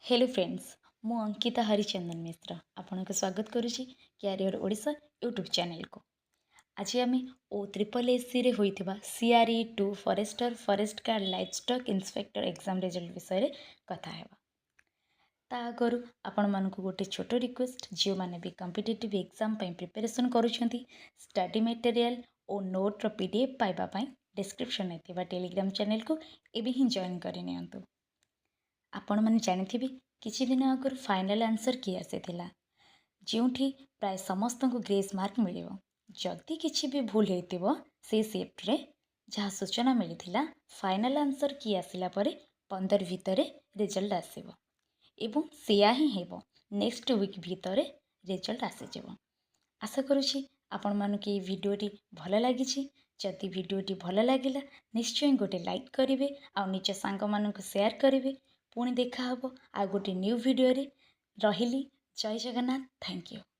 Hello friends मु अंकिता हरिचंदन मिश्र आपन को स्वागत करुच्ची क्यारियर ओडिशा यूट्यूब चैनल को। आज आम ओ ट्रिपल एससी रे होइथिबा CRE 2 forester forest guard livestock inspector exam result विषय कथा हेबा। ता आगरु आपण मानकु गोटे छोटो रिक्वेस्ट जो माने भी कॉम्पिटिटिव एग्जाम पई प्रिपरेशन करूछंती स्टडी मटेरियल ओ नोट रो पीडीएफ पाइबा पई डिस्क्रिप्शन में थिबा टेलीग्राम चैनल को एबे ही जॉइन करि नियंतु। आपण मैंने जानी किछि दिन आगु फाइनल आंसर की आसीथिला जोठी प्राय समस्त को ग्रेस मार्क मिलिबो। जदि किछि भी भूल हेतिबो से शिफ्ट रे जहाँ सूचना मिलिथिला फाइनल आंसर की आसिला परे 15 भितरे रिजल्ट आसीबो एवं सेया ही हेबो नेक्स्ट वीक भितरे रिजल्ट आसीजिवो। आशा करुछि आपण मानक ये वीडियोटी भल लगी। जदि वीडियोटी भल लगिला निश्चय गोटे लाइक करेंगे आ निज सांग मानक शेयर करेंगे। पुणी देखा हबो आ गोटे न्यू वीडियो रे। रहिली। जय जगन्नाथ। Thank you.